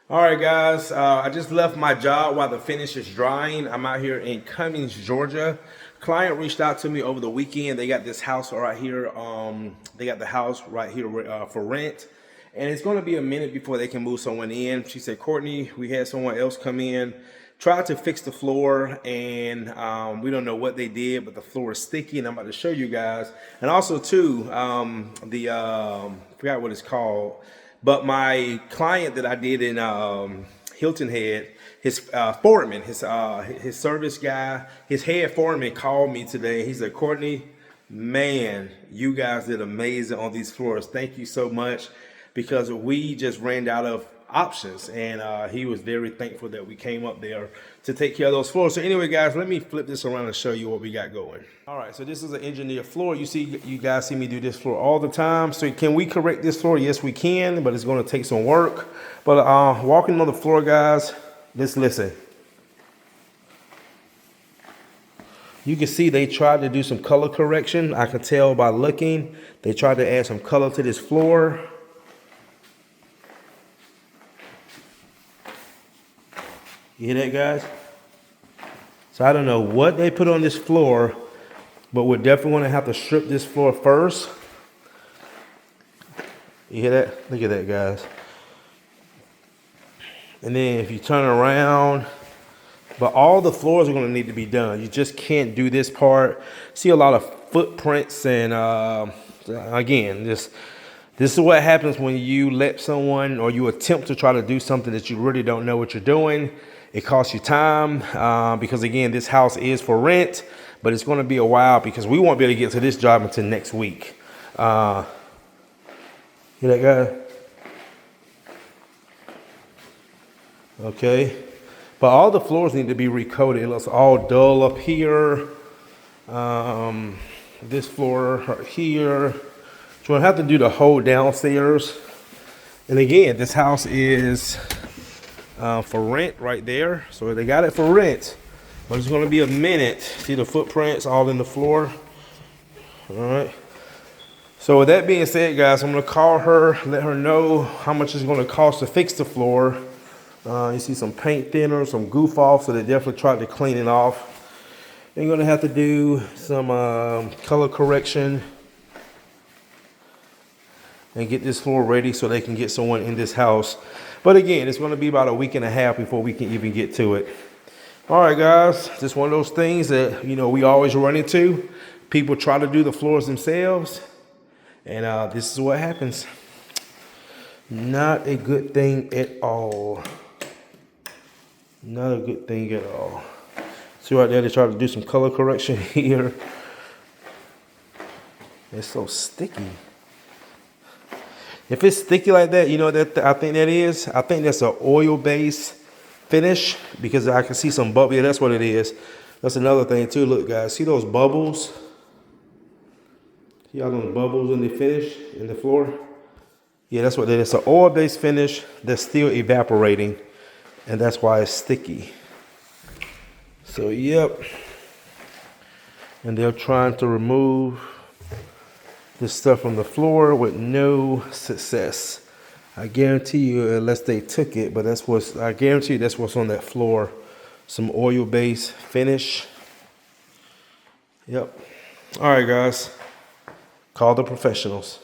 All right, guys. I just left my job while the finish is drying. I'm out here in Cummings, Georgia. Client reached out to me over the weekend. They got this house right here. They got the house right here for rent, and it's going to be a minute before they can move someone in. She said, "Courtney, we had someone else come in, tried to fix the floor, and we don't know what they did, but the floor is sticky." And I'm about to show you guys. And also, too, forgot what it's called. But my client that I did in Hilton Head, his foreman, his service guy, his head foreman called me today. He said, "Courtney, man, you guys did amazing on these floors. Thank you so much, because we just ran out of options." And he was very thankful that we came up there to take care of those floors. So anyway, guys, let me flip this around and show you what we got going. All right, so this is an engineered floor. You guys see me do this floor all the time. So can we correct this floor? Yes, we can, but it's going to take some work. But walking on the floor, guys, just listen. You can see they tried to do some color correction. I can tell by looking. They tried to add some color to this floor. You hear that, guys? So I don't know what they put on this floor, but we're definitely going to have to strip this floor first. You hear that? Look at that, guys. And then if you turn around, but all the floors are going to need to be done. You just can't do this part. See a lot of footprints, and again, this is what happens when you let someone, or you attempt to try to do something that you really don't know what you're doing. It costs you time, because again, this house is for rent, but it's going to be a while because we won't be able to get to this job until next week. Hear that, guy? Okay. But all the floors need to be recoated. It looks all dull up here. This floor right here. So we'll have to do the whole downstairs. And again, this house is for rent right there. So they got it for rent. But it's going to be a minute. See the footprints all in the floor. All right. So with that being said, guys, I'm going to call her, let her know how much it's going to cost to fix the floor. You see some paint thinner, some goof off, so they definitely tried to clean it off. They're going to have to do some color correction and get this floor ready so they can get someone in this house. But again, it's going to be about a week and a half before we can even get to it. All right, guys, just one of those things that, we always run into. People try to do the floors themselves, and this is what happens. Not a good thing at all. Not a good thing at all. See right there, they try to do some color correction here. It's so sticky. If it's sticky like that, you know what I think that is? I think that's an oil-based finish, because I can see some bubble. Yeah, that's what it is. That's another thing too. Look, guys, see those bubbles? See all those bubbles in the finish, in the floor? Yeah, that's what it is. It's an oil-based finish that's still evaporating, and that's why it's sticky. So, yep. And they're trying to remove this stuff from the floor with no success. I guarantee you, unless they took it, but I guarantee you that's what's on that floor. Some oil-based finish. Yep. All right, guys. Call the professionals.